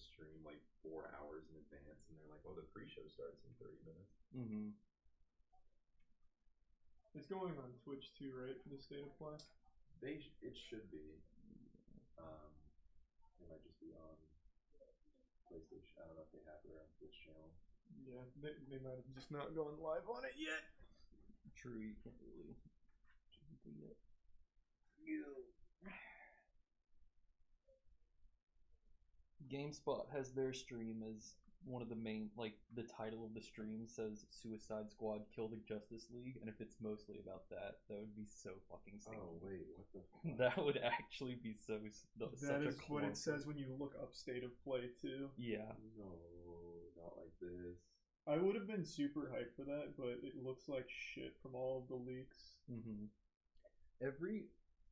stream like 4 hours in advance, and they're like, "Oh, the pre-show starts in 30 minutes." Mm-hmm. It's going on Twitch too, right, for the State of Play? It should be. It might just be on PlayStation. I don't know if they have their own Twitch channel. Yeah, they might have just not gone live on it yet. True, you can't really yet. GameSpot has their stream as one of the main, like, the title of the stream says Suicide Squad Kill the Justice League, and if it's mostly about that would be so fucking stinky. Oh, wait, what the fuck? That would actually be so That is what it says when you look up State of Play, too. Yeah. No, not like this. I would have been super hyped for that, but it looks like shit from all of the leaks. Mm-hmm.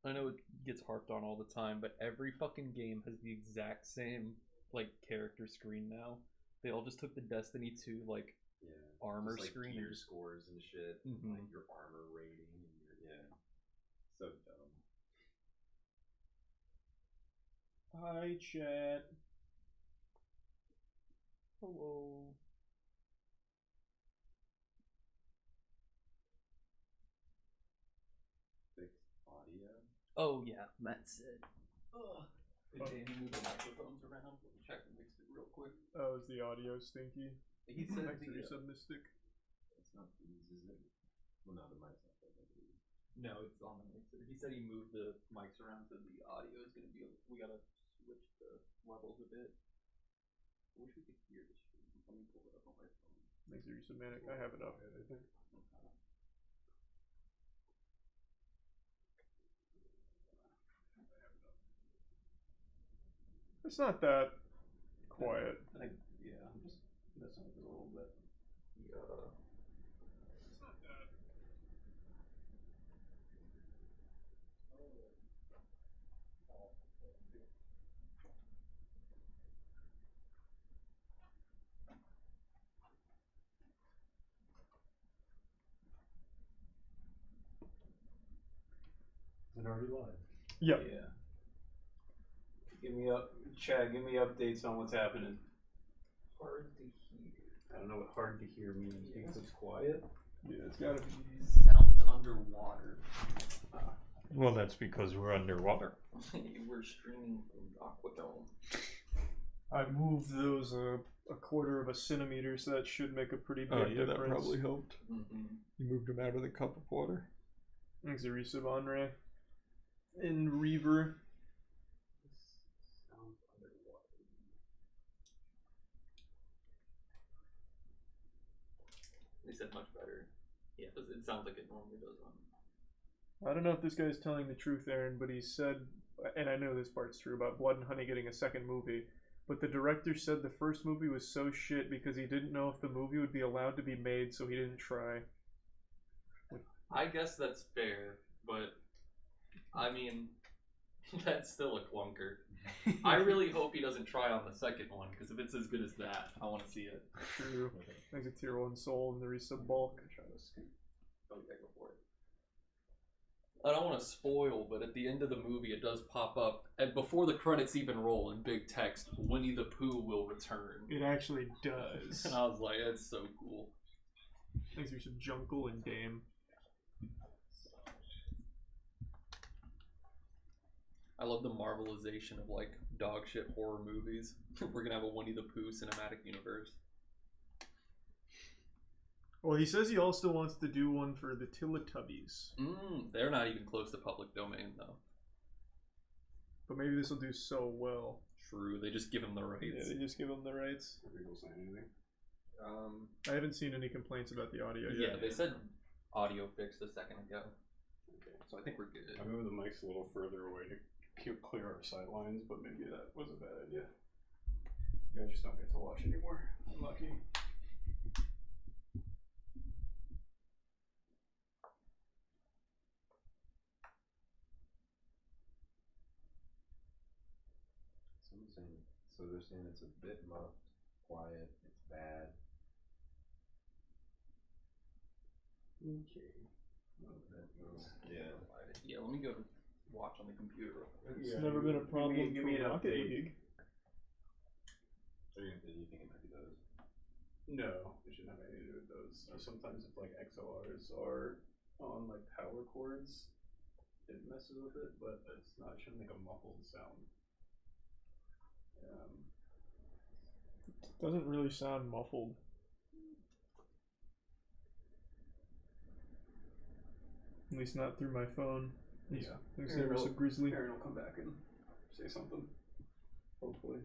I know it gets harped on all the time, but every fucking game has the exact same, like, character screen now. They all just took the Destiny 2, like, armor just, like, screen. Gear scores and shit, mm-hmm. like your armor rating, and so dumb. Hi, chat. Hello. Fixed audio? Oh, yeah, Matt said. Ugh. Danny moved the microphones around. Let me check and mix it real quick. Oh, is the audio stinky? He said Extra Mystic. It's not these, is it? Well, no, the mic's not that big. No, it's on the mixer. He said he moved the mics around so the audio is going to be. We gotta switch the levels a bit. I wish we could hear the stream. Let me pull it up on my phone. Thanks, Use Manic. I have it up, I think. It's not that quiet. I'm just messing with it a little bit. Yeah. It's not that. Is it already live? Yep. Yeah. Give me Chad, give me updates on what's happening. Hard to hear. I don't know what hard to hear means because it's quiet. Yeah, it's gotta be. Sounds underwater. Well, that's because we're underwater. We're streaming from Aquadome. I moved those a quarter of a centimeter, so that should make a pretty big difference. That probably helped. Mm-hmm. You moved them out of the cup of water. Thanks, Arisa Bonre. In Reaver. They said much better. Yeah, it sounds like it normally does on. I don't know if this guy's telling the truth, Aaron, but he said, and I know this part's true, about Blood and Honey getting a second movie, but the director said the first movie was so shit because he didn't know if the movie would be allowed to be made, so he didn't try. I guess that's fair, but I mean, that's still a clunker. I really hope he doesn't try on the second one, because if it's as good as that, I want to see it. True. Thanks to Tier 1 Soul and the resub bulk. Okay, go for it. I don't want to spoil, but at the end of the movie it does pop up, and before the credits even roll in big text, Winnie the Pooh will return. It actually does. And I was like, that's so cool. Thanks for some Jungle and Dame. I love the marvelization of like dog shit horror movies. We're gonna have a Winnie the Pooh cinematic universe. Well, he says he also wants to do one for the Teletubbies. They're not even close to public domain though. But maybe this will do so well. True, they just give him the rights. Yeah, they just give him the rights. Are people saying anything? I haven't seen any complaints about the audio yet. Yeah, they said audio fixed a second ago. Okay. So I think we're good. I moved the mics a little further away to clear our sight lines, but maybe that was a bad idea. You guys just don't get to watch anymore. Unlucky. So they're saying it's a bit muffed, quiet, it's bad. Okay. Yeah. Yeah, let me go watch on the computer. It's never been a problem give me for an Rocket update. League. Do you think it might be those? No, it shouldn't have anything to do with those. Sometimes if like XLRs are on like power cords, it messes with it, but it's not. It shouldn't make a muffled sound. It doesn't really sound muffled. At least not through my phone. Yeah. Thanks, there was a grizzly. Aaron will come back and say something. Hopefully.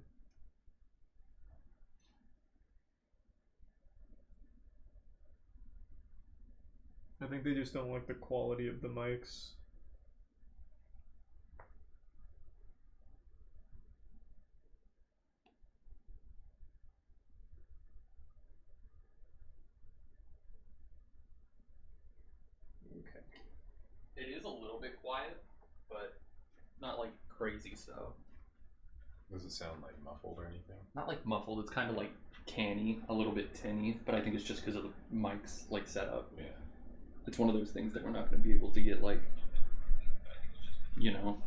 I think they just don't like the quality of the mics. Okay. It is a little bit quiet, but not like crazy so. Does it sound like muffled or anything? Not like muffled. It's kind of like canny, a little bit tinny, but I think it's just because of the mic's like setup. Yeah. It's one of those things that we're not going to be able to get like, you know,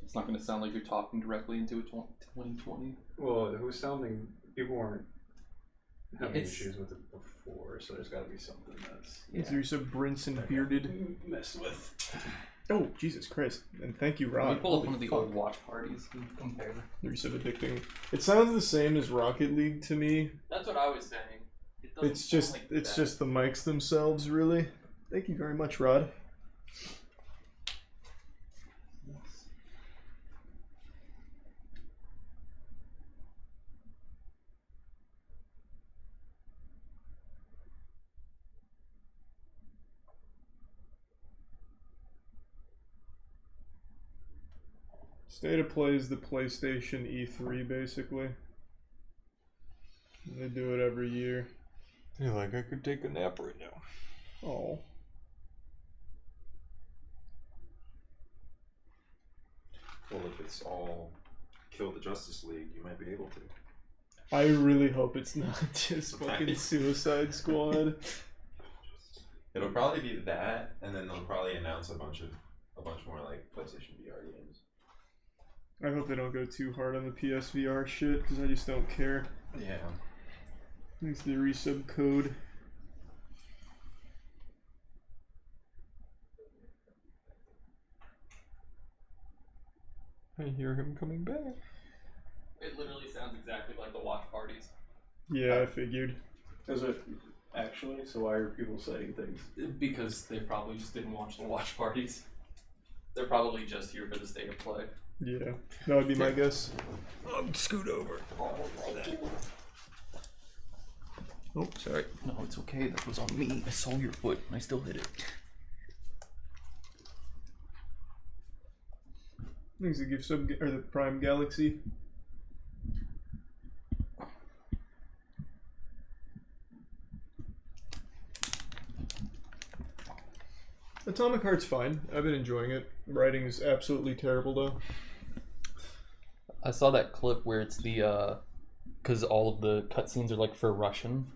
it's not going to sound like you're talking directly into a 2020. Well, it was sounding. People weren't having It's- issues with it before, so there's got to be something that's Is there some Brinson bearded? mess with. Oh, Jesus Christ. And thank you, Can Rod. we pull up Holy one of the fuck. old watch parties and compare? You're so addicting. It sounds the same as Rocket League to me. That's what I was saying. It doesn't It's just sound like it's that. just the mics themselves, really. Thank you very much, Rod. State of Play is the PlayStation E3, basically. They do it every year. I feel like I could take a nap right now. Oh. Well, if it's all kill the Justice League, you might be able to. I really hope it's not just fucking Right. Suicide Squad. It'll probably be that, and then they'll probably announce a bunch more like PlayStation VR games. I hope they don't go too hard on the PSVR shit, because I just don't care. Yeah. Thanks to the resub code. I hear him coming back. It literally sounds exactly like the watch parties. Yeah, I figured. Is it actually? So why are people saying things? Because they probably just didn't watch the watch parties. They're probably just here for the state of play. Yeah, that would be my guess. Scoot over. Oh, sorry. No, it's okay. That was on me. I saw your foot and I still hit it. Thanks to Gift Sub or the Prime Galaxy. Atomic Heart's fine. I've been enjoying it. Writing is absolutely terrible though. I saw that clip where it's the because all of the cutscenes are like for Russian,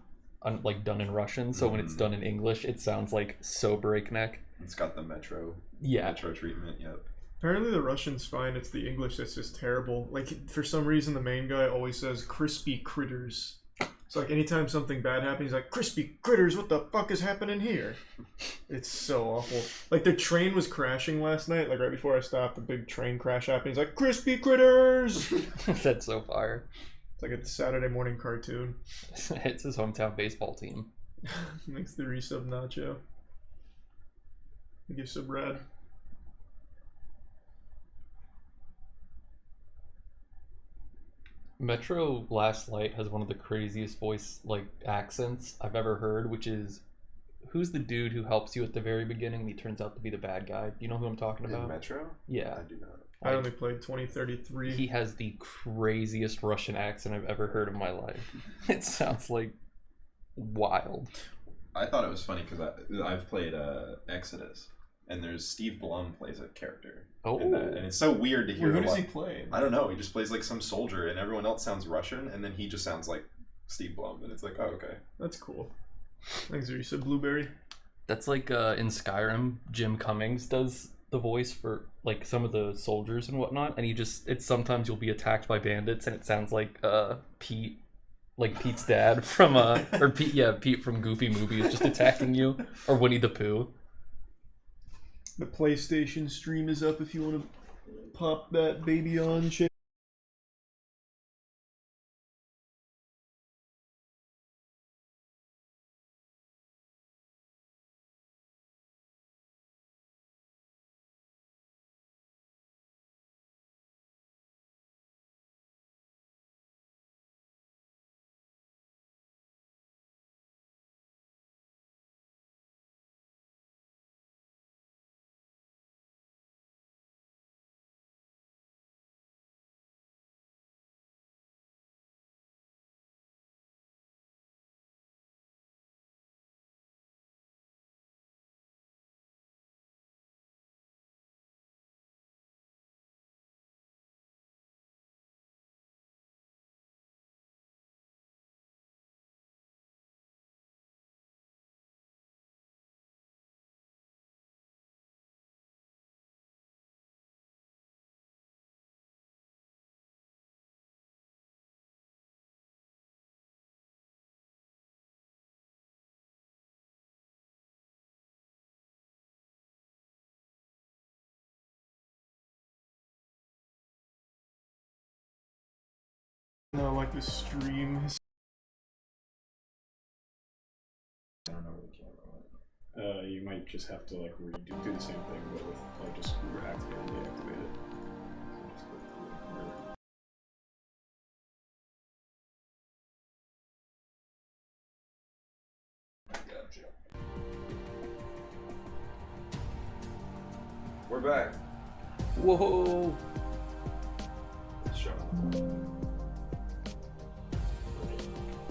like done in Russian. So when it's done in English, it sounds like so breakneck. It's got the Metro treatment, yep. Apparently the Russian's fine, it's the English that's just terrible. Like, for some reason the main guy always says crispy critters. It's like anytime something bad happens, he's like, crispy critters, what the fuck is happening here? It's so awful. Like, the train was crashing last night, like right before I stopped, the big train crash happened. He's like, crispy critters! That's so fire. It's like a Saturday morning cartoon. It's his hometown baseball team. Makes the resub nacho. Give sub rad. Metro Last Light has one of the craziest voice like accents I've ever heard, which is who's the dude who helps you at the very beginning and he turns out to be the bad guy? Do you know who I'm talking In about? Metro? Yeah. I do not. I only played 2033. He has the craziest Russian accent I've ever heard in my life. It sounds like wild. I thought it was funny because I've played Exodus, and there's Steve Blum plays a character in that, and it's so weird to hear. Who does he play? I don't know. He just plays like some soldier, and everyone else sounds Russian, and then he just sounds like Steve Blum, and it's like, oh, okay. That's cool. Thanks, resub Blueberry. That's like in Skyrim, Jim Cummings does the voice for like some of the soldiers and whatnot, and it's sometimes you'll be attacked by bandits, and it sounds like Pete, like Pete's dad from or Pete from Goofy Movie is just attacking you, or Winnie the Pooh. The PlayStation stream is up if you want to pop that baby on. No, like the stream. I don't know where the camera went. You might just have to like do the same thing, but with like just activate and deactivate it. So just click through. Gotcha. We're back. Whoa! Let's show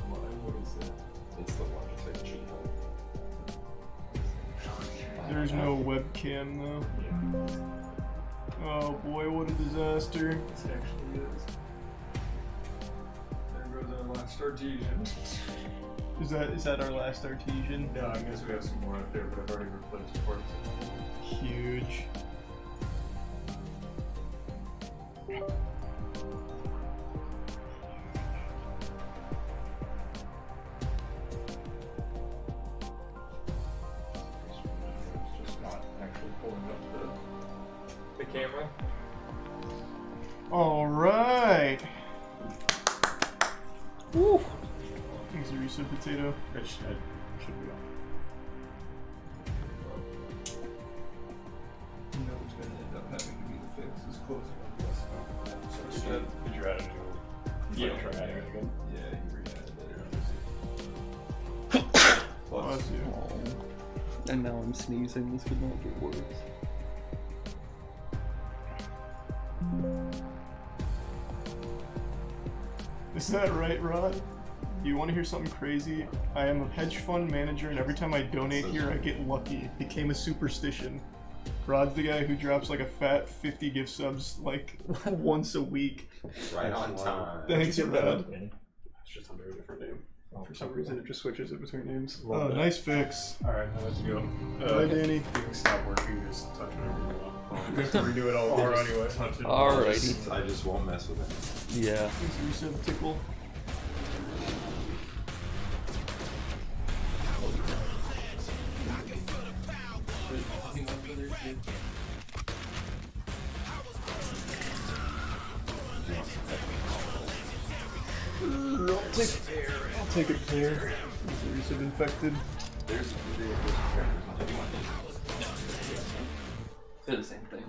What is it? It's the one that's like cheap. There's no webcam though. Oh boy, what a disaster. It actually is. There goes our last artesian. Is that our last artesian? Yeah, I guess we have some more out there, but I've already replaced parts. Huge. Just not actually pulling up the camera. All right. Woo. Thanks, Arisa Potato. It should be on. You know what's gonna end up having to be the fix is closing on this. So did you add a new? Yeah. Try adding it again. Yeah, he re-added it. Bless you. And now I'm sneezing. This could not get worse. Is that right, Rod? You want to hear something crazy? I am a hedge fund manager, and every time I donate here, I get lucky. It became a superstition. Rod's the guy who drops like a fat 50 gift subs like once a week. Right on time. Thanks, Rod. It's just under a different name. For some reason, it just switches it between names. Oh, nice fix. Alright, now let's go. Bye, Danny. Stop working, just touch whatever you want. We have to redo it all over anyway. Alrighty. I just won't mess with it. Yeah. Thanks, Arisa Tickle. I'll take it there. Is Arisa infected? There's They're the same thing.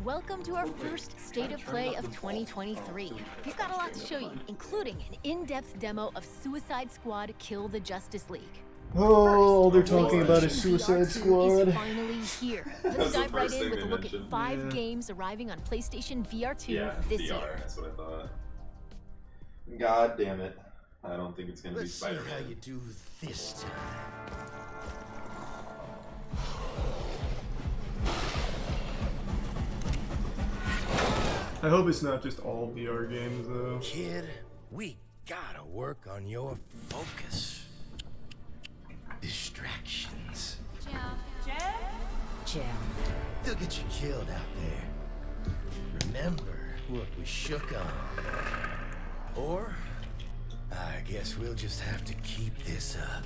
Welcome to our first State of Play of 2023. We've got a lot to show you, including an in-depth demo of Suicide Squad Kill the Justice League. Oh, they're talking about a Suicide VR2 Squad. is finally here. Let's That's the dive right first in thing with a they look at mentioned. 5 games arriving on PlayStation VR2 this VR, year. that's what I thought. God damn it. I don't think it's gonna be Let's see how Spider-Man. you do this time. I hope it's not just all VR games, though. Kid, we gotta work on your focus. Distractions. Jam. They'll get you killed out there. Remember what we shook on. Or, I guess we'll just have to keep this up.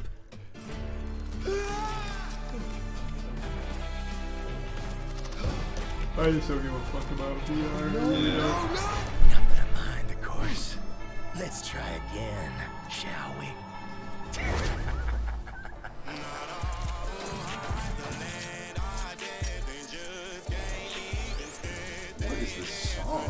I just don't give a fuck about VR. Not that I mind, of course. Let's try again, shall we? What is this song?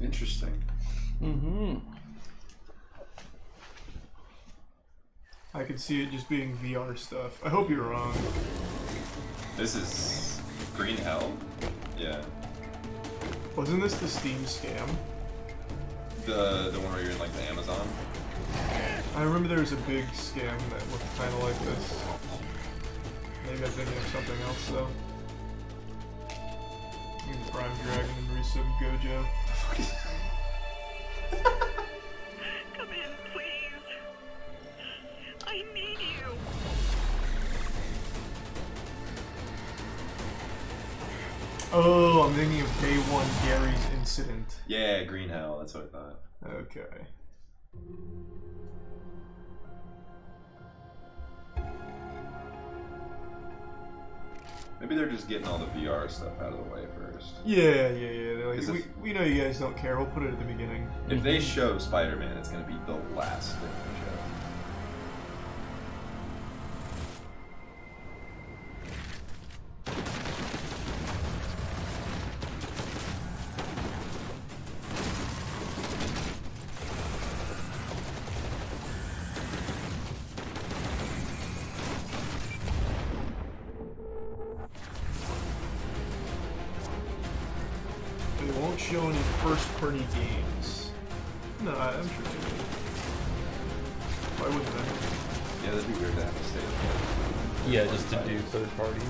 Interesting. Mm-hmm. I could see it just being VR stuff. I hope you're wrong. This is Green Hell. Yeah. Wasn't this the Steam scam? The one where you're in like the Amazon. I remember there was a big scam that looked kind of like this. Maybe I'm thinking of something else though. Maybe Prime Dragon and Resub Gojo. Come in, please. I need you. Oh, I'm thinking of Day One Gary's incident. Yeah, Green Hell. That's what I thought. Okay. Maybe they're just getting all the VR stuff out of the way first. Yeah. They're like, 'Cause we know you guys don't care. We'll put it at the beginning. If they show Spider-Man, it's going to be the last thing they show. They won't show any first-party games. No, I'm sure they will. Why wouldn't they? Yeah, that'd be weird to have to stay. Yeah, just to do third parties.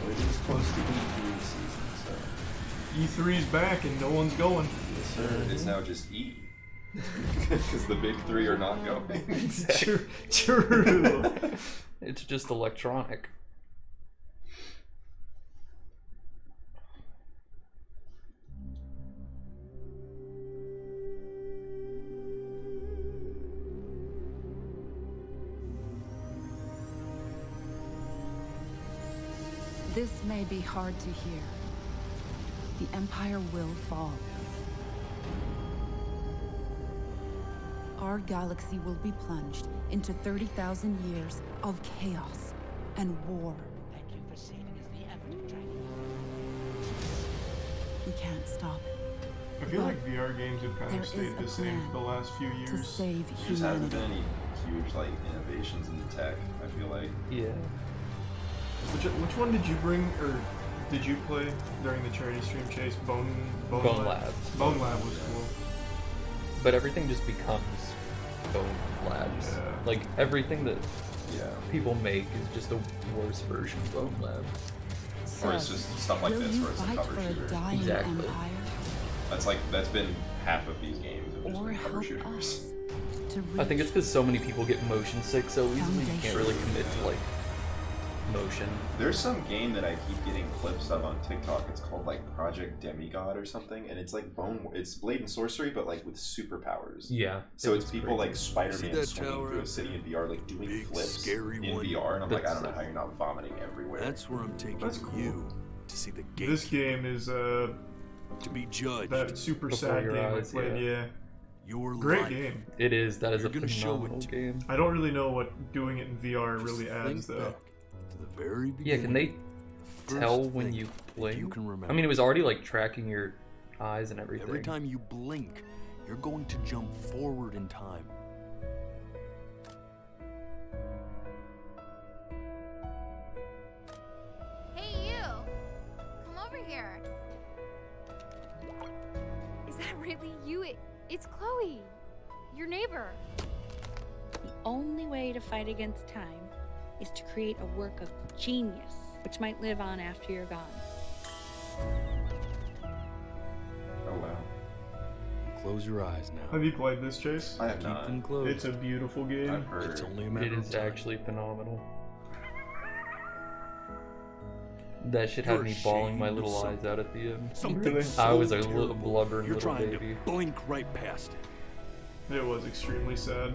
Well, it is close to E3 season, so. E3's back and no one's going. Yes, sir. It's now just E. Because the big three are not going. True. It's just electronic. This may be hard to hear. The Empire will fall. Our galaxy will be plunged into 30,000 years of chaos and war. Thank you for saving us the Emperor Dragon. We can't stop it. I feel like VR games have kind There of stayed is a the same plan for the last few to years. save There just hasn't humanity. been any huge like innovations in the tech, I feel like. Yeah. Which one did you bring, or did you play during the charity stream, Chase? Bone Lab. Bone Lab was cool. But everything just becomes Bone Labs. Yeah. Like everything that Yeah. people make is just a worse version of Bone Lab. Or it's just stuff like Will this you where it's a fight cover for a shooter. dying Exactly. empire, That's been half of these games have just or been cover help shooters. us to I think reach it's because so many people get motion sick so easily, you can't really commit to like motion. There's some game that I keep getting clips of on TikTok. It's called like Project Demigod or something, and it's like it's Blade and Sorcery, but like with superpowers. Yeah. So it's people like See Spider-Man that swinging tower through a up city in VR, like doing Big, flips scary in one. VR, and I'm like, I That's don't know how you're not vomiting everywhere. That's where I'm taking That's cool. you to see the gate. This game is to be judged. that super Before sad your game I eyes, played. yeah. Yeah, Your great life. game. It is. That is You're a gonna show it phenomenal to- game. I don't really know what doing it in VR Just really adds think though. back to the very Yeah, beginning. can they First tell when thing you that blink? You can remember. I mean, it was already like tracking your eyes and everything. Every time you blink, you're going to jump forward in time. that really you? It's Chloe, your neighbor. The only way to fight against time is to create a work of genius, which might live on after you're gone. Oh wow. Close your eyes now. Have you played this, Chase? I have not. Them closed. It's a beautiful game. I've heard. It's only a matter It of is time. actually phenomenal. That shit had You're me bawling my ashamed of little eyes something. out at the end. Something Really? so I was a terrible, blubbering you're little trying baby. to blink right past it. It was extremely sad.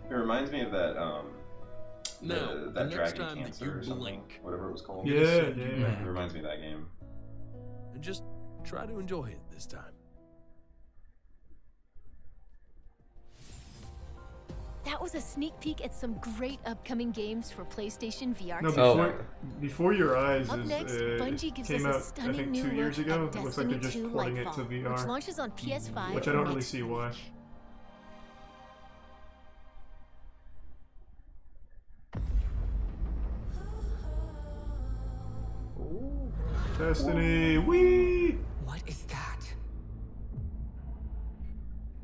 It reminds me of that Now, the that next Dragon time that Cancer you or something, blink, whatever it was called. I'm gonna Yeah, send you yeah. back. It reminds me of that game. And just try to enjoy it this time. That was a sneak peek at some great upcoming games for PlayStation VR. No, Oh. before your eyes Up is, next, Bungie gives came us a out, I stunning think, new 2 years look ago. at It looks like they're Destiny just 2 porting it to Lightfall, VR. which launches on PS5. Which I don't really next see week. why. Destiny, wee! What is that?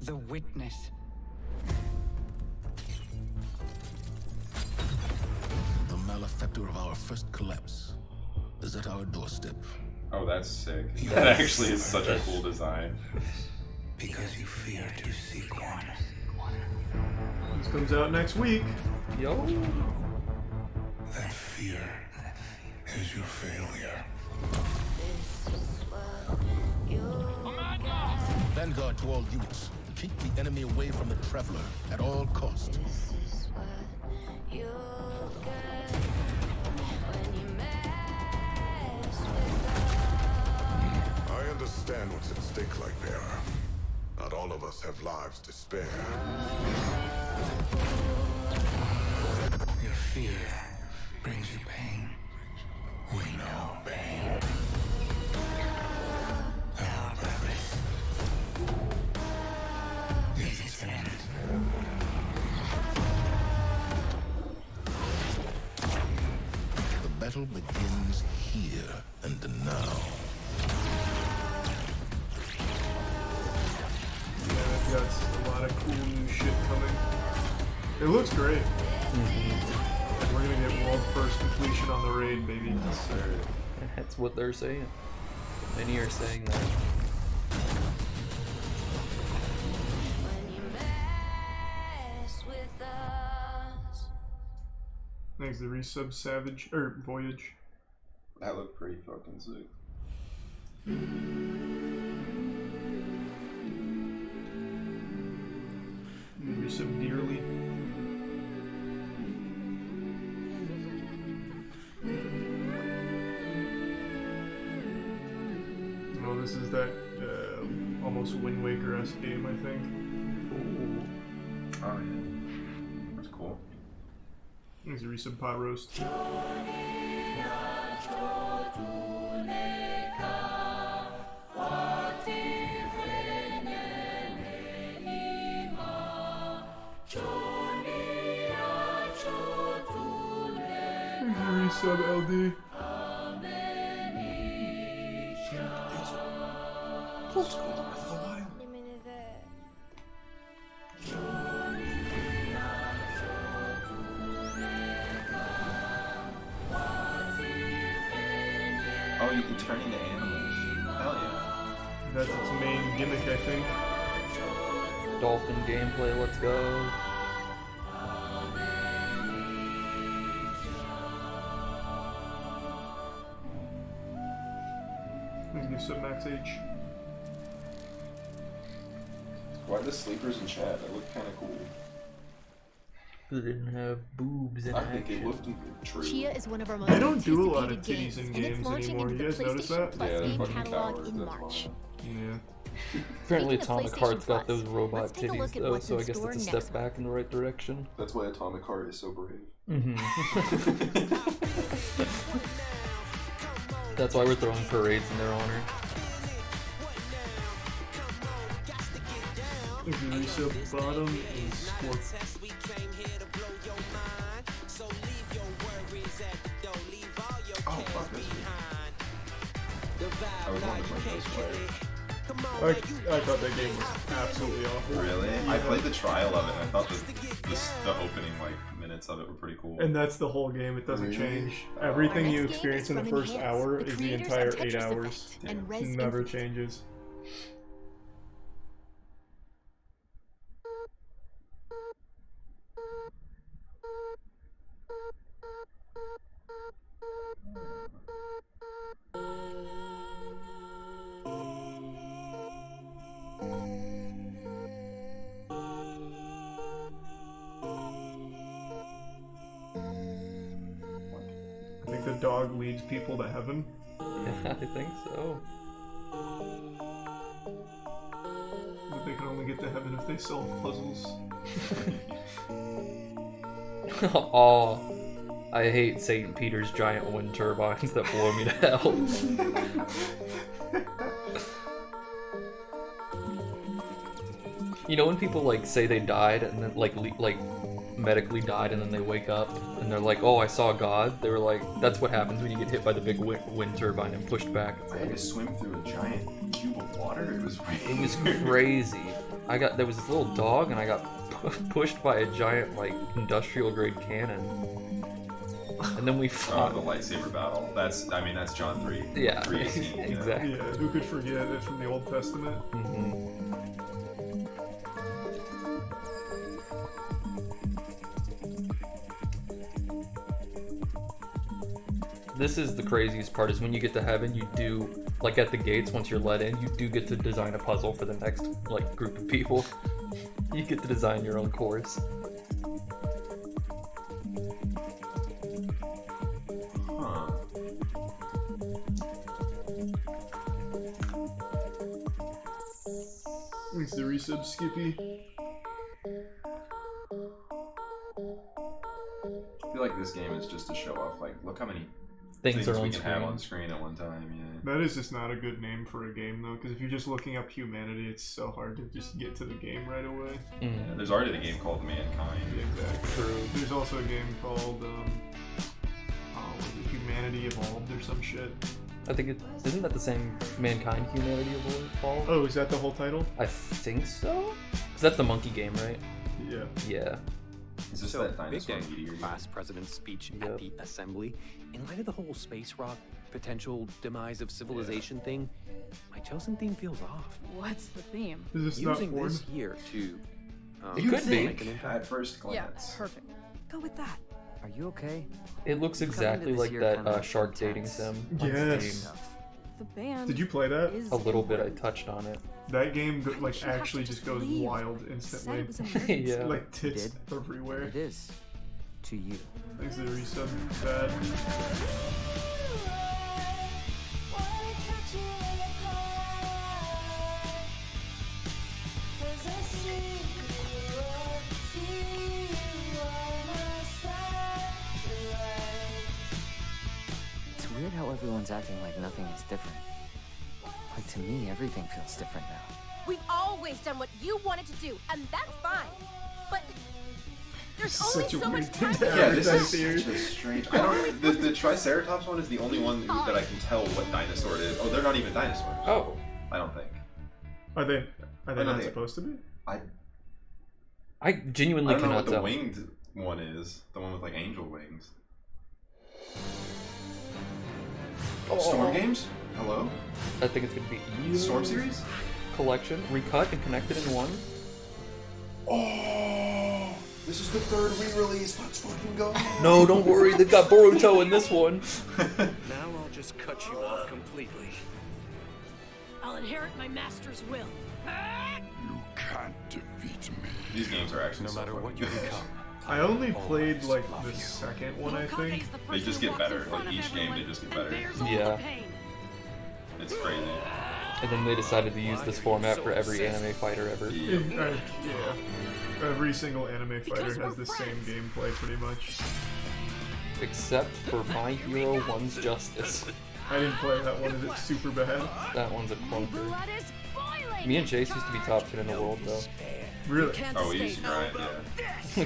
The witness. The malefactor of our first collapse is at our doorstep. Oh, that's sick. That actually is such a cool design. Because you fear to seek one. This comes out next week. Yo. That fear is your failure. Vanguard to all units. Keep the enemy away from the Traveler at all costs. I understand what's at stake, Lightbearer. Not all of us have lives to spare. Your fear brings you pain. We know pain. Our purpose is its end. The battle begins here and now. Yeah, they've got a lot of cool new shit coming. It looks great. And we're gonna get world first completion on the raid, baby. Yes, sir. That's what they're saying. Many are saying that. Thanks, the resub Savage or Voyage. That looked pretty fucking sick. Resub Dearly. Oh, this is that almost Wind Waker-esque game, I think. Oh yeah. That's cool. There's a resub Pot Roast. Resub LD. Old school Breath of the Wild. Oh, you can turn into animals. Hell yeah. That's its main gimmick, I think. Dolphin gameplay, let's go. Let's give some Max H. Why the sleepers in chat? That looked kind of cool. They didn't have boobs in I think action. it looked true. Chia is one of our most They don't do a lot of anticipated titties in and it's games launching anymore. into You the guys notice PlayStation that? Plus Yeah, the game fucking catalog cowards, in that's March. Yeah. Apparently Speaking of Atomic Heart's got PlayStation those Plus, robot let's take a look titties at though, what's so in I guess store it's a next step back in the right direction. That's why Atomic Heart is so brave. That's why we're throwing parades in their honor. If you resub bottom is sport. Oh, fuck this. I was wondering what those were. I thought that game was absolutely awful. Really? Yeah. I played the trial of it, and I thought the opening like minutes of it were pretty cool. And that's the whole game. It doesn't change. Everything you experience in the first hour is the entire 8 hours. It never changes. I think the dog leads people to heaven. Yeah, I think so. But they can only get to heaven if they solve puzzles. Aw. I hate St. Peter's giant wind turbines that blow me to hell. You know when people like say they died and then like medically died and then they wake up and they're like, oh, I saw God. They were like, that's what happens when you get hit by the big wind turbine and pushed back. I had to swim through a giant cube of water. It was crazy. There was this little dog and I got pushed by a giant like industrial grade cannon. And then we fought the lightsaber battle. That's John 3. Yeah, 3:18, exactly. Yeah, who could forget it from the Old Testament? Mm-hmm. This is the craziest part, is when you get to heaven, you do, like at the gates, once you're let in, you do get to design a puzzle for the next, like, group of people. You get to design your own course. Huh. Thanks to resub Skippy. I feel like this game is just to show off, like, look how many things are we on can screen. have on screen at one time, yeah. That is just not a good name for a game, though, because if you're just looking up humanity, it's so hard to just get to the game right away. Yeah, there's already the game called Mankind. Yeah, exactly. True. There's also a game called, was it Humanity Evolved or some shit? I think isn't that the same Mankind Humanity Evolved? Oh, is that the whole title? I think so. Cause that's the monkey game, right? Yeah. Yeah. Is this So, that dinosaur big day, meteor? Class President's speech at the assembly. In light of the whole space rock potential demise of civilization thing, my chosen theme feels off. What's the theme? Is this not Using porn? this year to It could be. make an impact. At first Yeah, glance. perfect. Go with that. Are you okay? It looks exactly like that shark dating sim. Yes. The band. Did you play that? is A little bit. I touched on it. That game like should have actually to just just goes leave. wild Said instantly. it was an emergency. Yeah. Like tits Did? everywhere. It is. To you. Thanks to the resub. Bad. It's weird how everyone's acting like nothing is different. Like to me, everything feels different now. We've always done what you wanted to do, and that's fine. But there's This is only such a so much weird time. thing to Yeah, this advertise is here. such a strange. I don't. The Triceratops one is the only one that I can tell what dinosaur it is. Oh, they're not even dinosaurs. Oh. I don't think. Are they Oh, no, not they- supposed to be? I genuinely I don't know cannot what the tell. winged one is. The one with like angel wings. Storm games? Hello? I think it's gonna be Eve Storm series? collection, recut and connected in one. Oh, this is the third re-release. Let's fucking go. No, don't worry. They've got Boruto in this one. Now I'll just cut you off completely. I'll inherit my master's will. You can't defeat me. These games are actually No so matter fucking what you good. become, I only played like the second one, I think. They just get better. Like each game, they just get better. Yeah. It's crazy. And then they decided to use this format for every anime fighter ever. Yeah. Every single anime fighter has the same gameplay, pretty much. Except for My Hero 1's Justice. I didn't play that one. Is it super bad? That one's a clunker. Me and Chase used to be top 10 in the world, though. Really? Oh, we used to grind, yeah. I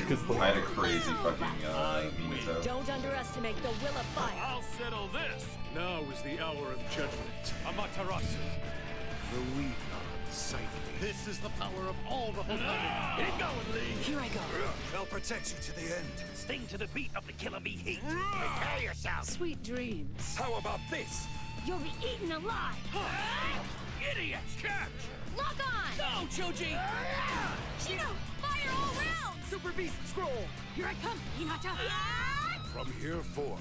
had a crazy fucking Minato. Don't underestimate the will of fire. I'll settle this. Now is the hour of judgment. Amaterasu. believe not sight. This is the power of all the Hood. Keep going, Lee. Here I go. I'll protect you to the end. Sting to the beat of the killer bee heat. Prepare yourself. Sweet dreams. How about this? You'll be eaten alive. Idiots! Catch! Lock on! Go, Choji! Chino, fire all rounds! Super Beast Scroll! Here I come, Hinata. From here forth,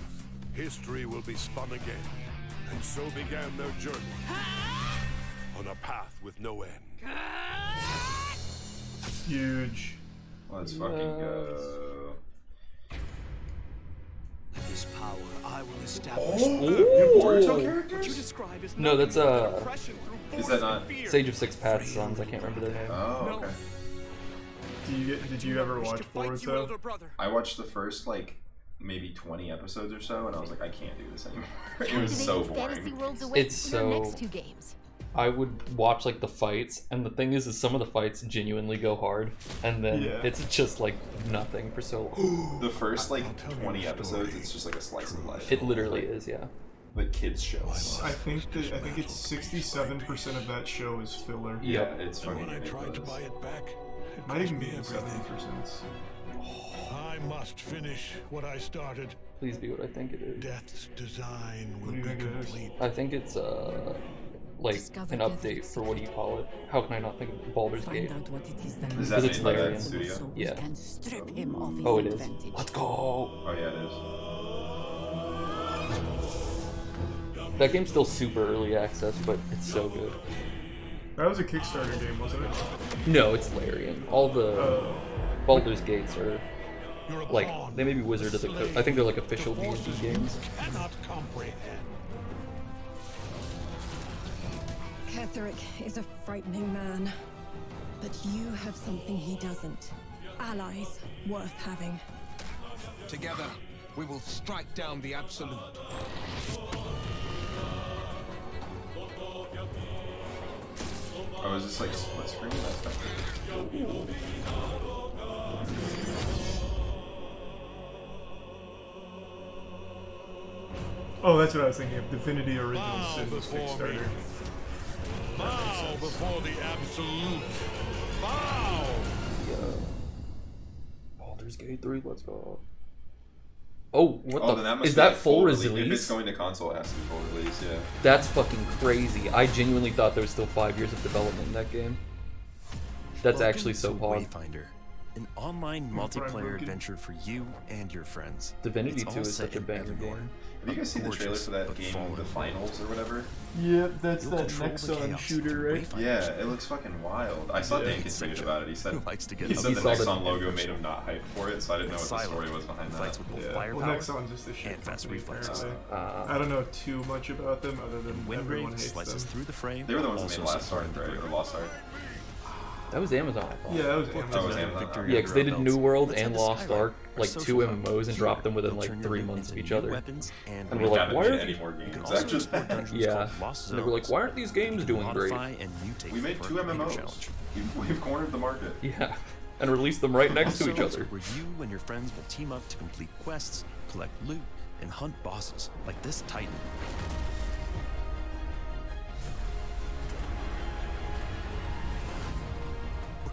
history will be spun again. And so began their journey. On a path with no end. Huge. Let's fucking go. This power I will establish. Naruto characters? What you describe as No, that's Is that not Sage of Six Paths sons? I can't remember their name. Oh, okay. Did you ever watch Boruto? I watched the first like maybe 20 episodes or so, and I was like, I can't do this anymore. It was Captivating so fantasy boring. worlds await It's for your so- next 2 games. I would watch like the fights, and the thing is some of the fights genuinely go hard, and then Yeah. it's just like nothing for so long. The first like 20 episodes, it's just like a slice of life. It literally is, yeah. The kids show. I think it's 67% of that show is filler. Yeah, it's And fucking when I tried to ridiculous. buy it back, it Might cost even me be everything. 70%. I must finish what I started. Please be what I think it is. Death's design will What do you be think it is? complete. I think it's like an update for what do you call it? How can I not think of Baldur's Gate? Find out what it is then. Is that Because it's made by that Larian. studio? So we Yeah. can strip him of his Oh, it is. advantage. Let's go. Oh yeah, it is. That game's still super early access, but it's so good. That was a Kickstarter game, wasn't it? No, it's Larian. All the Baldur's Gates are like they may be Wizard of the Coast. I think they're like official D&D games. Cannot comprehend. Cr1tikal is a frightening man, but you have something he doesn't. Allies worth having. Together, we will strike down the Absolute. Oh, is this like split screen? Oh, that's what I was thinking of. Divinity Original Sin was before me. Kickstarter. Bow before the absolute. Bow! Baldur's Gate 3, let's go. Oh, what Oh, then that the? must Is be that like full release? release? If it's going to console, it has to be full release. Yeah. That's fucking crazy. I genuinely thought there was still 5 years of development in that game. That's Welcome actually so to hard. Wayfinder, an online multiplayer adventure for you and your friends. Divinity It's 2 all is set such a in banger Evermore. game. Have you guys seen the trailer for that game, The Finals or whatever? Yeah, that's You'll that control the Nexon chaos shooter, right? Wayfinders. Yeah, it looks fucking wild. I saw Yeah. Dank tweeted about it. He said Who likes to get he up said the He saw the- Nexon logo made him not hyped for it, so I didn't know what the story was behind that. Fights with both Yeah, firepower well, Nexon's just a shit and fast company, reflexes. apparently. I don't know too much about them other than everyone Windgrave hates slices them. through the frame. They were the ones that also made Last supporting Ark, the right? Or brain. Lost Ark. That was Amazon, I thought. Yeah, that was That was Amazon. Amazon. Victory Yeah, because they under did our New belts. World Let's and head to Lost Skylark, Ark, our like social 2 hub. MMOs, and Here, dropped them within they'll like turn 3 your months of into each new other. weapons and And We we're like, haven't why made are any they... more You games. can It's also actually explore dungeons Yeah. called Lost And they were like, Zones. why aren't these games doing great? Modify and mutate We made for 2 a greater MMOs. challenge. We've cornered the market. Yeah, and release them right next to each Zones, other. where you and your friends will team up to complete quests, collect loot, and hunt bosses like this Titan.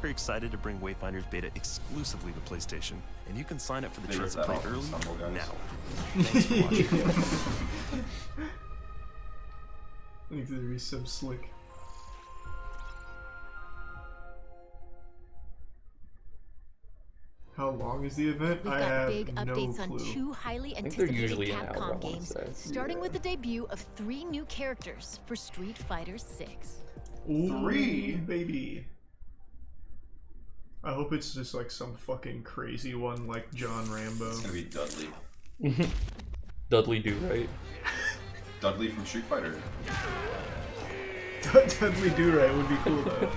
We're excited to bring Wayfinder's beta exclusively to PlayStation, and you can sign up for the They chance ripped to that play off early Stumble, guys. now. Thanks for watching. I think there'd be some slick. How long is the event? We've I got have big no updates clue. on 2 highly think they're anticipated usually an hour, I Capcom wanna games, say. starting with the debut of 3 new characters for Street Fighter 6. Ooh, 3? baby. I hope it's just like some fucking crazy one like John Rambo. It's gonna be Dudley. Dudley Do Right. Dudley from Street Fighter. Dudley Do-Right would be cool though.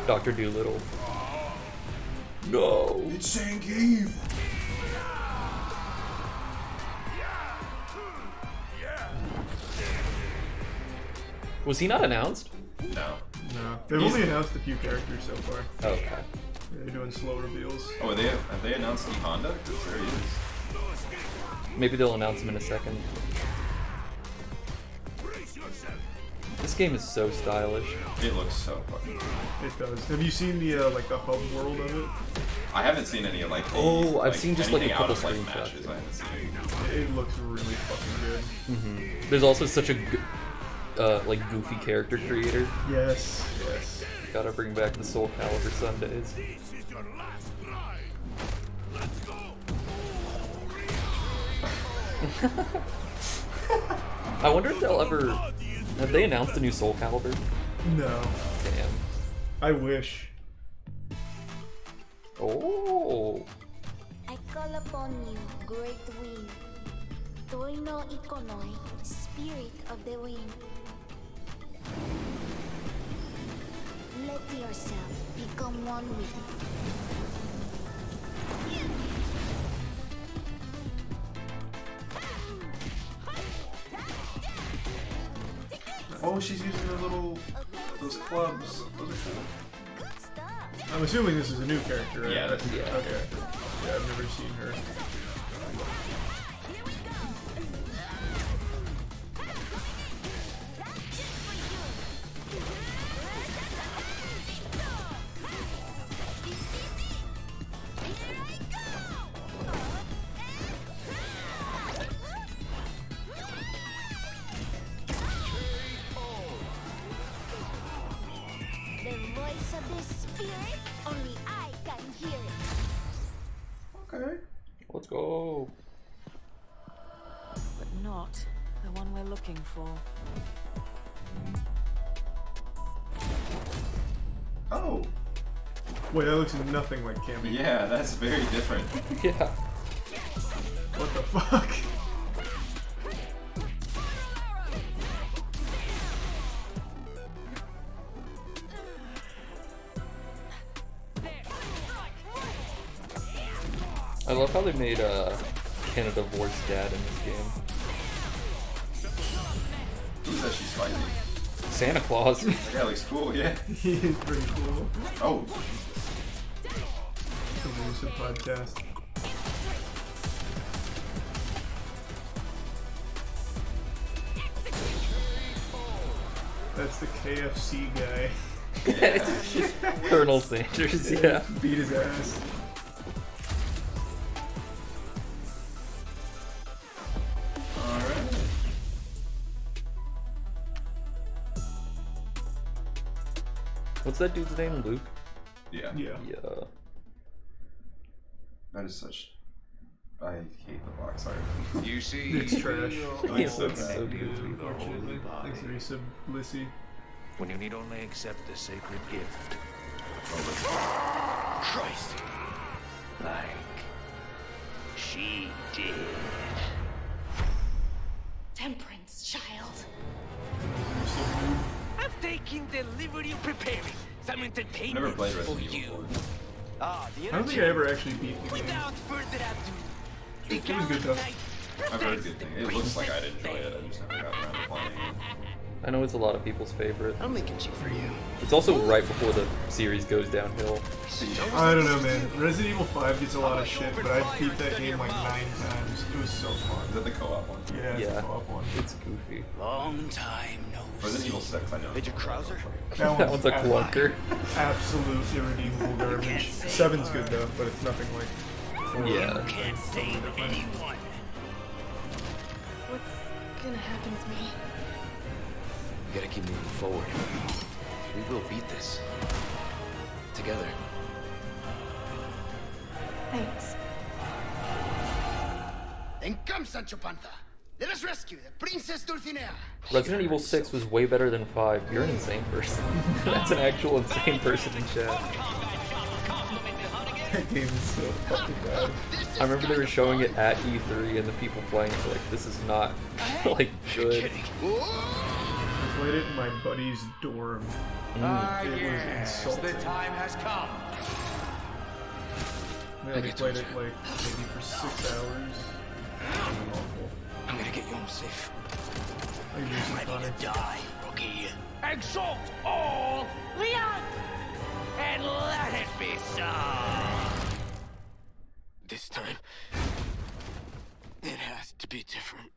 Dr. Doolittle. No. It's Zangief! Was he not announced? No. No, they've only announced a few characters so far. Okay. They're doing slow reveals. Oh, have they announced the Honda? Because there he is. Maybe they'll announce him in a second. This This game is so stylish. It looks so fucking good. It does. Have you seen the like the hub world of it? I haven't seen any like. I've seen just like a couple screenshots. screenshots. I haven't seen. It looks really fucking good. Mm-hmm. There's also such a like goofy character creator. Yes, yes. Gotta bring back the Soul Calibur Sundays. I wonder if they'll ever. Have they announced a new Soul Calibur? No. Damn. I wish. Oh. I call upon you, great wind. Toino Ikonoi, spirit of the wind. Let yourself become one with Oh, she's using her those clubs. Those are cool. I'm assuming this is a new character, right? Yeah, Okay. Yeah, I've never seen her. the voice of the spirit. Only I can hear it. Okay. Let's go. But not the one we're looking for. Oh. Wait, that looks nothing like Cammy. Yeah, that's very different. Yeah. What the fuck? I love how they made Canada voice dad in this game. Who's that? She's spicy. Santa Claus. That guy looks cool, yeah. He is pretty cool. Oh. Produce a podcast. That's the KFC guy. It's just Colonel Sanders, yeah. Beat his ass. Alright. What's that dude's name? Luke? Yeah. Yeah. Yeah. That is such. I hate the box art. You see, It's trash. Yeah, so it's so bad. good. Unfortunately. Thanks, Risa Blissy. when you need only accept the sacred gift. Oh, Christ! Like she did. Temperance, child. I've taken delivery of preparing some Never entertainment played for Resident Evil you. before. Ah, the I don't think I ever actually beat the game. Without further ado, the It was good though. I've heard good things. It looks like I'd enjoy it. I just never got around to playing it. I know it's a lot of people's favorite. I'm making cheap for you. It's also right before the series goes downhill. I don't know, man. Resident Evil 5 gets a lot of shit, but I beat that game like 9 times. It was so fun. Is that the co-op one? Yeah, it's Yeah. a co-op one. It's goofy. Long time no Resident Evil 6, I know. Major Krauser? That one's a clunker. Absolute irredeemable garbage. 7's good though, but it's nothing like. Yeah. Can't save anyone. What's gonna happen to me? We gotta keep moving forward. We will beat this. Together. Thanks. Then come, Sancho Panza. Let us rescue the Princess Dulcinea. Resident Evil 6 was way better than 5. You're an insane person. That's an actual insane person in chat. That game is so fucking bad. I remember they were showing it at E3 and the people playing it were like, this is not, like, good. I played it in my buddy's dorm. It was insulting. The time has come. We only played it like maybe for 6 hours. Awful. I'm gonna get you home safe. I usually Ready fun. to die, rookie. Exalt all, Leon, and let it be so. This time, it has to be different.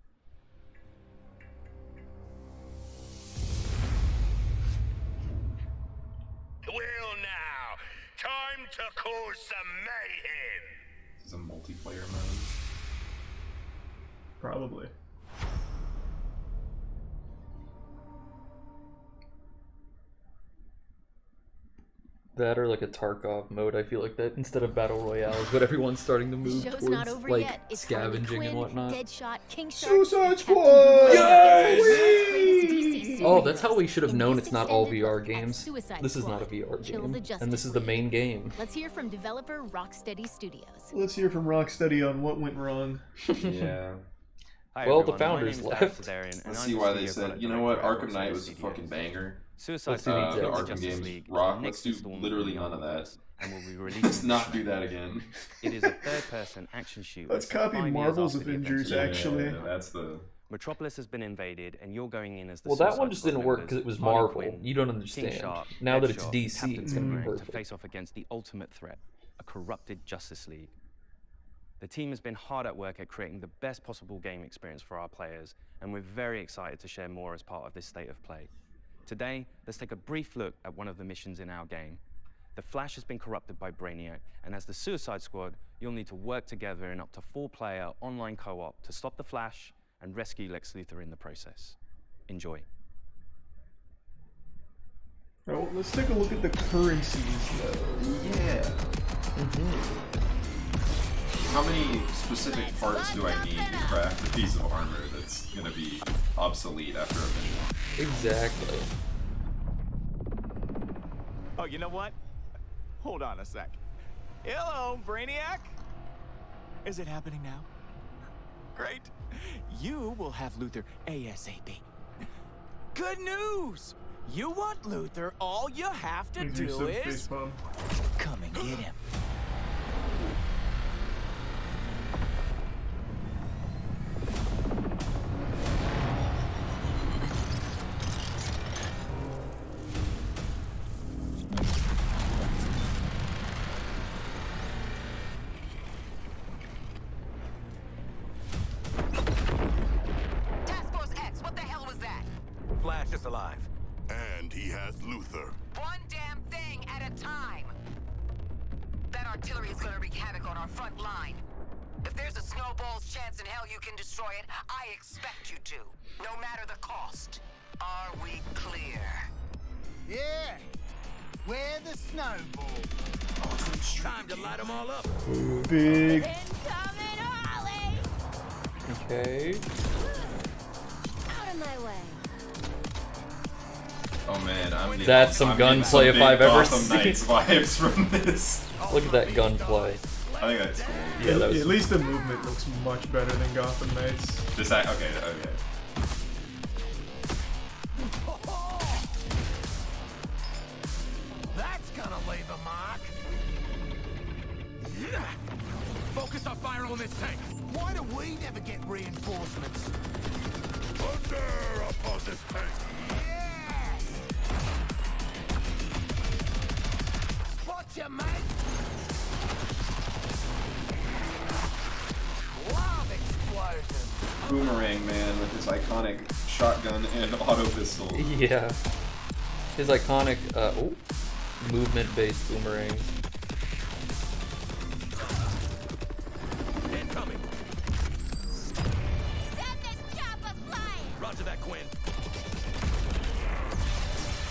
to cause some mayhem. This is a multiplayer mode. Probably. That or like a Tarkov mode. I feel like that instead of battle royale is what everyone's starting to move Show's towards, not over like yet. It's scavenging and whatnot. Deadshot, King Shark, Suicide Squad! Yes! Oh, that's how we should have known it's not all VR games. This is not a VR game, and this is the main game. Let's hear from developer Rocksteady Studios. Let's hear from Rocksteady on what went wrong. Yeah. Hi, Well, everyone. the My founders name is left. Darius Sedarian, and Let's I'm see the why they studio said, product you know what, director at Arkham Knight Rocksteady was a fucking Studios. banger. Suicide Let's do Squad details. The Kill the Arkham Justice games League is rock. the Let's next do installment literally in none of that. universe, and will be released Let's in not do 2023. that again. It is a third-person action shoot. Let's set copy 5 years Marvel's after the Avengers, events of actually. Yeah, that's the... Metropolis has been invaded, and you're going in as the Well, that Suicide one just Squad didn't work members, because it was Harley Marvel. Quinn, You don't King understand. Shark, Now that it's Deadshot, DC, Captain it's gonna be Boomerang to perfect. face off against the ultimate threat, a corrupted Justice League. The team has been hard at work at creating the best possible game experience for our players, and we're very excited to share more as part of this state of play. Today, let's take a brief look at one of the missions in our game. The Flash has been corrupted by Brainiac, and as the Suicide Squad, you'll need to work together in up to 4-player online co-op to stop the Flash and rescue Lex Luthor in the process. Enjoy. Oh, let's take a look at the currencies, though. Yeah. How many specific parts do I need to craft a piece of armor that's gonna be obsolete after a minute? Exactly. Oh, you know what? Hold on a sec. Hello, Brainiac? Is it happening now? Great. You will have Luthor ASAP. Good news! You want Luthor, all you have to do is... come and get him. Task Force X, what the hell was that? Flash is alive. And he has Luthor. One damn thing at a time. That artillery is gonna wreak havoc on our front line. If there's a snowball's chance in hell you can destroy it, I expect you to, no matter the cost. Are we clear? Yeah. Where the snowball? Time to light them all up. Big. Okay. Out of my way. Oh man, I'm getting, That's some I'm getting gunplay if big I've ever Gotham seen. Knights vibes from this. Look at that gunplay. I think that's cool. Yeah, that was... At least the movement looks much better than Gotham Knights. This okay. That's gonna leave a mark. Focus our fire on this tank. Why do we never get reinforcements? Thunder upon this tank. Yes! Spot you, mate! Love explosions! Boomerang man with his iconic shotgun and auto pistol. Yeah. His iconic, movement-based boomerang. Incoming. Send this chopper flying! Roger that, Quinn.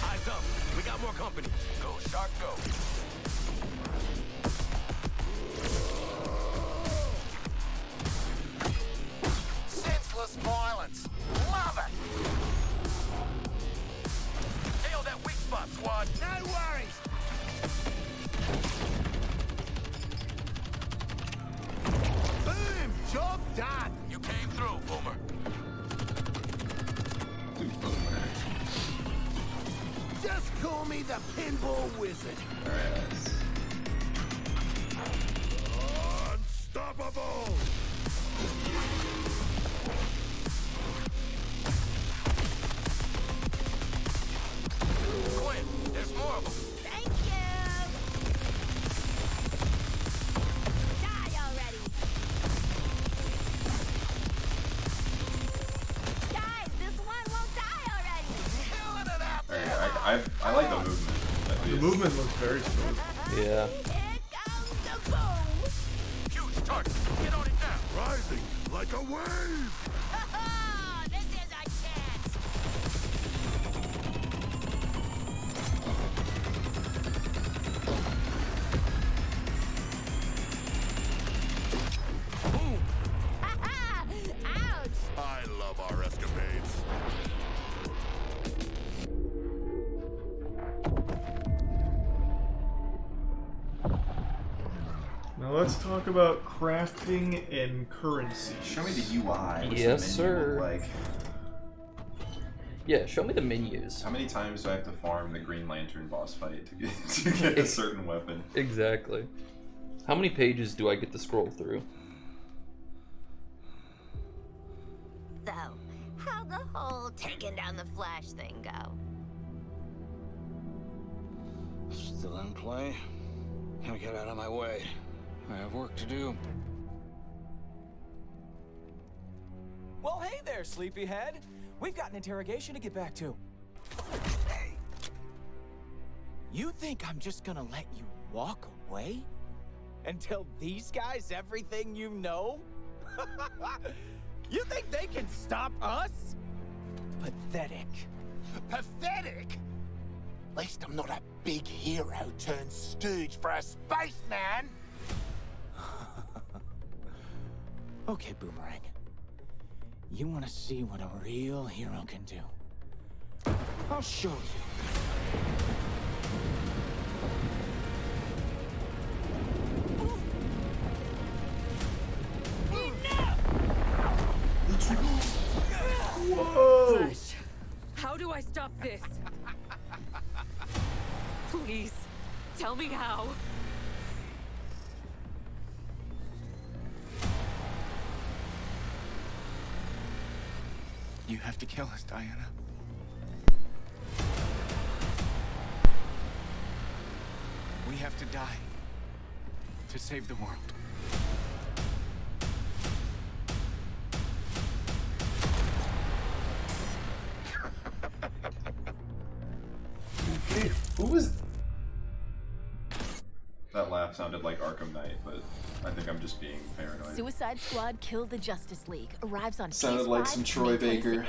Eyes up. We got more company. Go, Shark, go. Senseless violence! Love it! Nail that weak spot, squad. No worries! Boom! Job done! You came through, Boomer. Just call me the pinball wizard. Unstoppable! Quinn, there's more of them. Thank you! Die already! Guys, this one won't die already! I like the movement. At The least. movement looks very smooth. Yeah. It's Huge target. Get on it now. Rising like a wave. This is a chance! Ouch! I love our escapades. Now let's talk about crafting and currency. Show me the UI. What's Yes, the menu sir. look like? Yeah, show me the menus. How many times do I have to farm the Green Lantern boss fight to get a certain weapon? Exactly. How many pages do I get to scroll through? So, how'd the whole taking down the Flash thing go? Still in play? Now get out of my way. I have work to do. Well, hey there, sleepyhead. We've got an interrogation to get back to. Hey. You think I'm just gonna let you walk away? And tell these guys everything you know? You think they can stop us? Pathetic. Pathetic? At least I'm not a big hero turned stooge for a spaceman. Okay, Boomerang. You want to see what a real hero can do? I'll show you. Whoa! Flash, how do I stop this? Please, tell me how. You have to kill us, Diana. We have to die to save the world. Who was... That laugh sounded like Arkham Knight, but I think I'm just being paranoid. Suicide Squad Kill the Justice League arrives on Sounded PS5 like some Troy May Baker. 26th.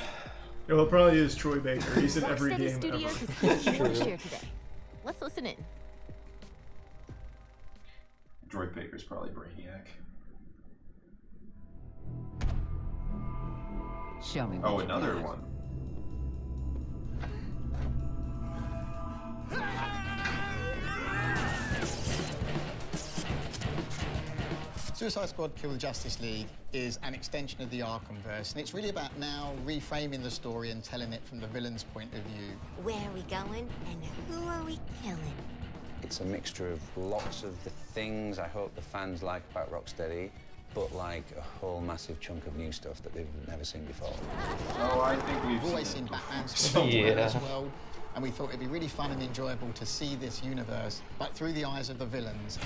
Yeah, well, it probably is Troy Baker. He's in every Rocksteady game Studios ever. has more to share today. Let's listen in. Troy Baker's probably Brainiac. Show me. Oh, another one. Suicide Squad Kill the Justice League is an extension of the Arkhamverse, and it's really about now reframing the story and telling it from the villain's point of view. Where are we going, and who are we killing? It's a mixture of lots of the things I hope the fans like about Rocksteady, but like a whole massive chunk of new stuff that they've never seen before. Oh, I think We've always seen Batman's Yeah. in this world, and we thought it'd be really fun and enjoyable to see this universe, but through the eyes of the villains.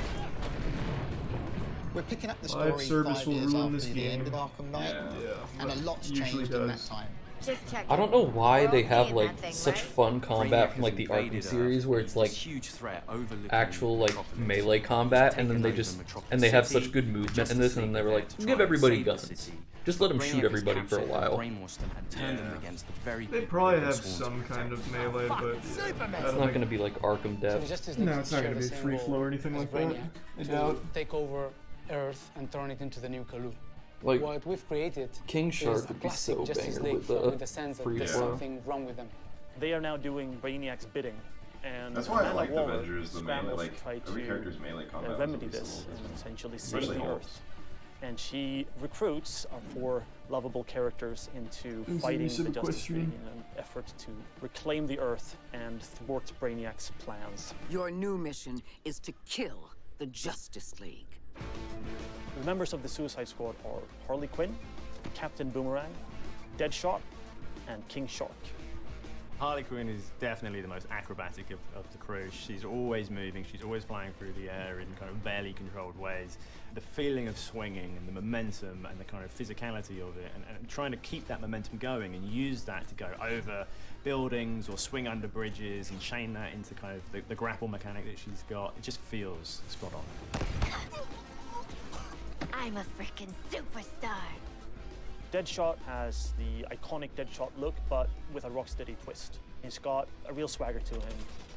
We're picking up the story Live service 5 will years ruin after this the game. end of Arkham Knight, and a lot's Usually changed in that does. time. Just checking. I don't know why they have in like that thing, such right? fun combat from like the Arkham series, where it's like actual like melee combat, and then they just they have such good movement in this, and then they were like, give everybody guns, just let them shoot everybody for a while. They probably have some kind of melee, but It's not going to be like Arkham depth. No, it's not going to be free flow or anything like that. I doubt. Take over Earth and turn it into the new Kalu. Like, What we've created King is Shark a would be classic so Justice banger League, with the sense that free there's flow. something wrong with them. They are now doing Brainiac's bidding, and That's why I Amanda like the Waller Avengers, the melee, scrambles like, to try every to character's melee combat is remedy at least a this little and different. essentially save Especially the Hulk. Earth. And she recruits our 4 lovable characters into Is fighting this a the Justice question? League in an effort to reclaim the Earth and thwart Brainiac's plans. Your new mission is to kill the Justice League. The members of the Suicide Squad are Harley Quinn, Captain Boomerang, Deadshot, and King Shark. Harley Quinn is definitely the most acrobatic of the crew. She's always moving, she's always flying through the air in kind of barely controlled ways. The feeling of swinging and the momentum and the kind of physicality of it, and trying to keep that momentum going and use that to go over buildings or swing under bridges and chain that into kind of the grapple mechanic that she's got. It just feels spot on. I'm a freaking superstar. Deadshot has the iconic Deadshot look, but with a Rocksteady twist. He's got a real swagger to him,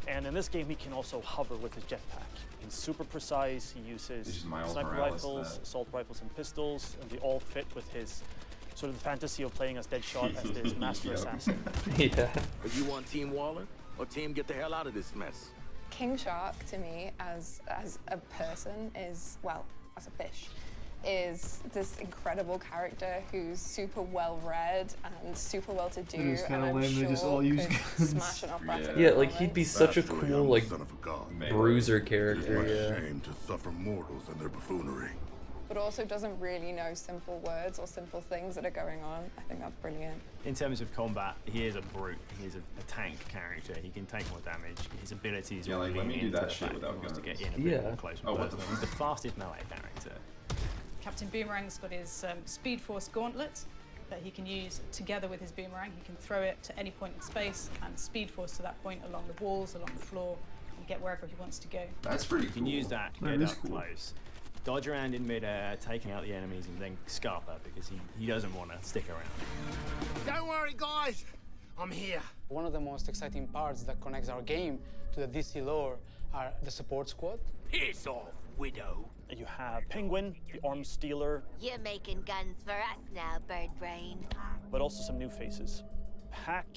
and in this game he can also hover with his jetpack. He's super precise, he uses sniper rifles, assault rifles and pistols, and they all fit with his sort of the fantasy of playing as Deadshot as this master assassin. Yeah. Are you on Team Waller, or Team Get the Hell Out of This Mess? King Shark, to me, as a person, is, well, as a fish, is this incredible character who's super well read and super well to do, It's and kinda I'm lame, sure they just all use could guns. smash an operatic Yeah, like he'd be such a cool like bruiser character. It's Yeah. a shame to suffer mortals and their buffoonery. but also doesn't really know simple words or simple things that are going on. I think that's brilliant. In terms of combat, he is a brute. He is a tank character. He can take more damage. His abilities Yeah, like, really let me do into that the shit fact without he wants to guns. get in a bit Yeah. more close. Oh, what the He's the fastest melee character. Captain Boomerang's got his Speed Force gauntlet that he can use together with his boomerang. He can throw it to any point in space and Speed Force to that point along the walls, along the floor, and get wherever he wants to go. That's pretty You cool. can use that to That get is up cool. close, dodge around in midair, taking out the enemies, and then scarper because he doesn't want to stick around. Don't worry, guys. I'm here. One of the most exciting parts that connects our game to the DC lore are the support squad. Piss off, widow. And you have Penguin, the arms stealer, You're making guns for us now, Bird Brain. but also some new faces. Hack,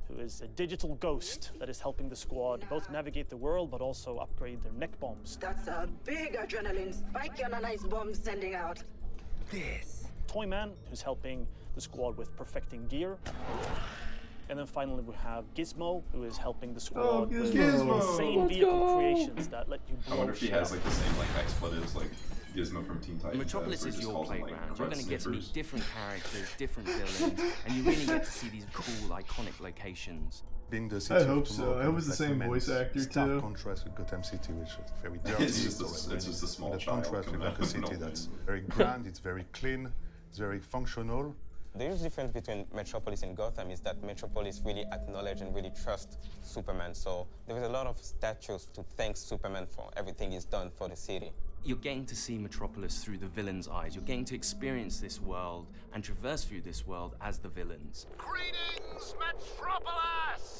who is a digital ghost that is helping the squad both navigate the world but also upgrade their neck bombs. That's a big adrenaline spike on a nice bomb sending out. This. Toyman, who's helping the squad with perfecting gear. And then finally we have Gizmo, who is helping the squad with Gizmo! insane Let's vehicle go! creations that let you blow I wonder if he shit has up. like the same like expletives like Gizmo from Teen Titans. Metropolis has, where he is just your calls them, like, playground. You're crud going to get to meet sniffers. different characters, different villains, and you really get to see these cool, iconic locations. Being the I city hope of so. tomorrow I hope it's the reflects same immense voice actor, stark too. contrast with Gotham City, which is very dirty. It's just a small the child contrast with coming like out a of city nowhere. that's very grand, it's very clean, it's very functional. The huge difference between Metropolis and Gotham is that Metropolis really acknowledge and really trust Superman. So there is a lot of statues to thank Superman for everything he's done for the city. You're getting to see Metropolis through the villain's eyes. You're getting to experience this world and traverse through this world as the villains. Greetings, Metropolis!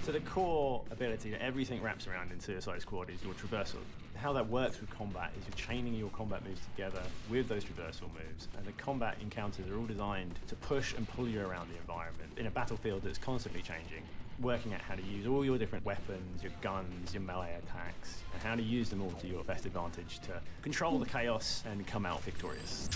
So the core ability that everything wraps around in Suicide Squad is your traversal. How that works with combat is you're chaining your combat moves together with those traversal moves, and the combat encounters are all designed to push and pull you around the environment in a battlefield that's constantly changing, working out how to use all your different weapons, your guns, your melee attacks, and how to use them all to your best advantage to control the chaos and come out victorious.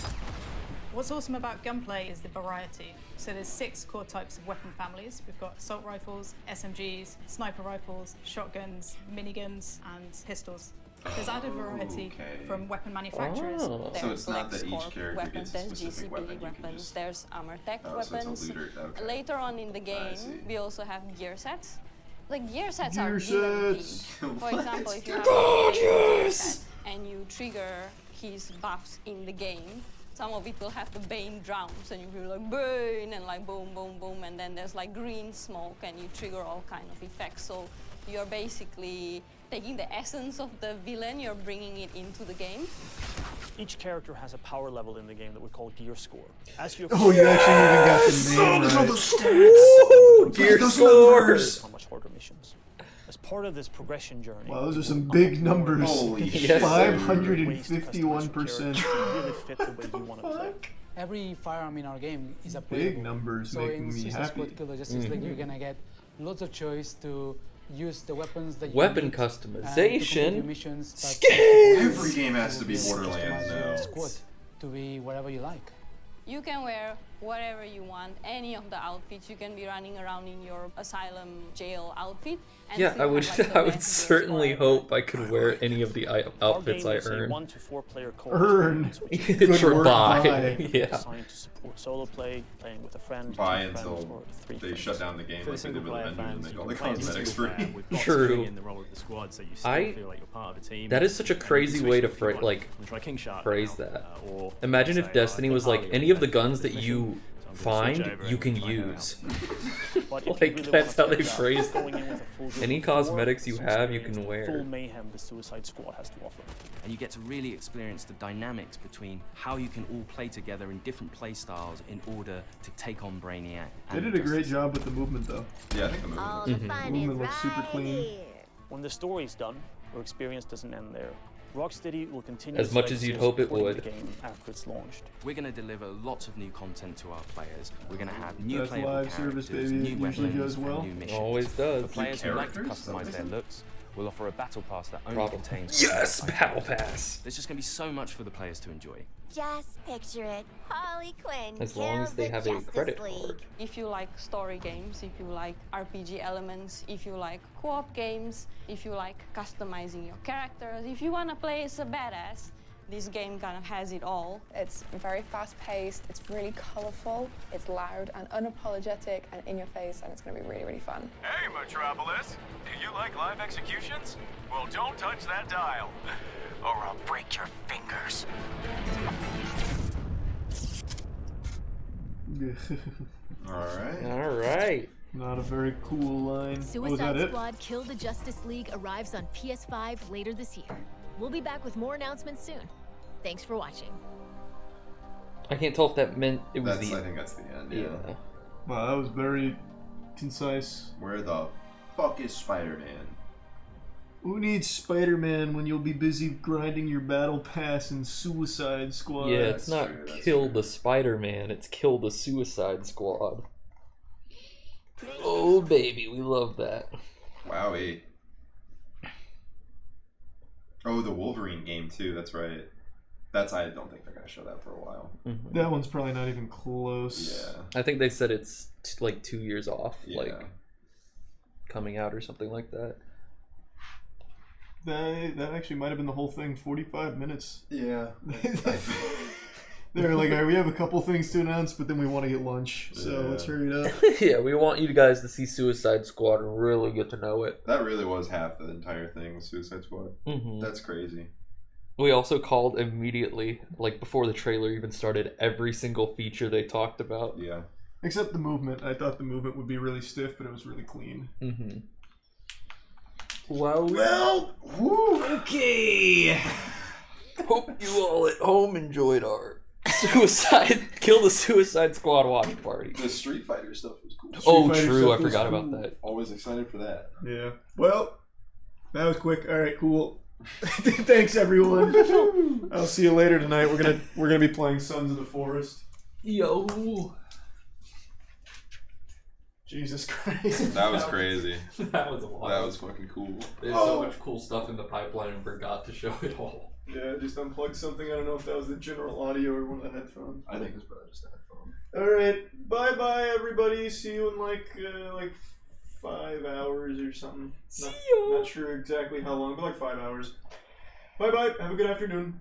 What's awesome about gunplay is the variety. So there's 6 core types of weapon families. We've got assault rifles, SMGs, sniper rifles, shotguns, miniguns, and pistols. There's added variety from weapon manufacturers. So it's not that each character weapons, gets a there's specific weapon. GCP You can weapons, just... there's armor tech Oh, so it's a weapons. looter, okay. Later on in the I game, see. we also have gear sets. Like gear sets Gear are villain sets. themed. For example, if you have Gorgeous! a set and you trigger his buffs in the game, some of it will have the Bane drowns and you will like Bane and like boom, boom, boom, and then there's like green smoke and you trigger all kind of effects. So you're basically taking the essence of the villain, you're bringing it into the game. Each character has a power level in the game that we call gear score. As you Oh, you actually even got the name right. Ooh, gear Those scores. how much harder missions. As part of this progression journey, Wow, those are you some will big unlock more numbers. abilities, Yes, sir. 551%. to really fit the way you want to play. Every firearm in our game is upgradable. Big numbers so making in me Suicide happy. Squad Kill the Justice League, you're gonna get lots of choice to use the weapons that you Weapon need, to complete customization. your missions, but Skins! Every game has to be you can Borderlands customize your now. squad to be whatever you like. You can wear whatever you want, any of the outfits. You can be running around in your asylum jail outfit. And Yeah, still I would. have, like, the I would best certainly hope I could wear any of the outfits I Our game is a earn. 1 to 4 player Earn. For buy. Yeah. Designed to support solo play, playing with a friend, Buy two friends, until or 3 they friends. shut down the game For like they did with single-player Avengers and fans, make you all the can play cosmetics single-player free. with bots True. filling in the role of the squad, so you still feel like you're part of a team. That is such a And you crazy can way switch to if you want. like You can try King Shark phrase now, that. or Imagine say, if Destiny was like any of the guns that you find, you can use. But if Like really that's wanna how they check it out, phrased going in with a full it. group Any of 4 cosmetics you is to have, you experience can the wear. full mayhem the Suicide Squad has to offer. And you get to really experience the dynamics between how you can all play together in different play styles in order to take on Brainiac. They and did a Justice great job with the movement, though. Yeah, I think the movement looks super clean. When the story's done, your experience doesn't end there. Rocksteady will continue As its much as legacy you'd of hope it supporting would. the game after it's launched. We're going to deliver lots of new content to our players. We're going to have new That's playable live service, characters, baby. new It usually weapons, goes well. and new missions. Always does. For players who like to characters? customize their looks, we'll offer a battle pass that only Problem. contains... Yes, items. battle pass. There's just going to be so much for the players to enjoy. Just picture it. Harley Quinn As long kills as they the have a Justice credit League. card. If you like story games, if you like RPG elements, if you like co-op games, if you like customizing your characters, if you want to play as a badass, this game kind of has it all. It's very fast-paced, it's really colorful, it's loud and unapologetic and in your face, and it's going to be really, really fun. Hey, Metropolis! Do you like live executions? Well, don't touch that dial, or I'll break your fingers. Alright. All right. Not a very cool line. Was that Suicide it? Squad Kill the Justice League arrives on PS5 later this year. We'll be back with more announcements soon. Thanks for watching. I can't tell if that meant it was That's, the. I think that's the end, yeah. Wow, that was very concise. Where the fuck is Spider-Man? Who needs Spider-Man when you'll be busy grinding your battle pass in Suicide Squad? Yeah, it's not kill the Spider-Man, it's kill the Suicide Squad. Oh baby, we love that. Wowie. Oh, the Wolverine game too, that's right. I don't think they're gonna show that for a while. That one's probably not even close. Yeah. I think they said it's like 2 years off, Yeah. like coming out or something like that. That actually might have been the whole thing, 45 minutes. Yeah. They're like, all right, we have a couple things to announce, but then we want to get lunch, so let's hurry it up. Yeah, we want you guys to see Suicide Squad and really get to know it. That really was half the entire thing, Suicide Squad. Mhm. That's crazy. We also called immediately, like before the trailer even started, every single feature they talked about. Yeah. Except the movement. I thought the movement would be really stiff, but it was really clean. Mm-hmm. Well, okay. Hope you all at home enjoyed our Kill the Suicide Squad watch party. The Street Fighter stuff was cool. Oh, Street Fighter true. stuff I was forgot cool. about that. Always excited for that. Yeah. Well, that was quick. All right, cool. Thanks, everyone. I'll see you later tonight. We're gonna be playing Sons of the Forest. Yo. Jesus Christ. That was crazy. That was wild. That was fucking cool. There's so much cool stuff in the pipeline and forgot to show it all. Yeah, just unplugged something. I don't know if that was the general audio or one of the headphones. I think it was probably just a headphone. All right, bye everybody. See you in like 5 hours or something. Not sure exactly how long, but like 5 hours. Bye. Have a good afternoon.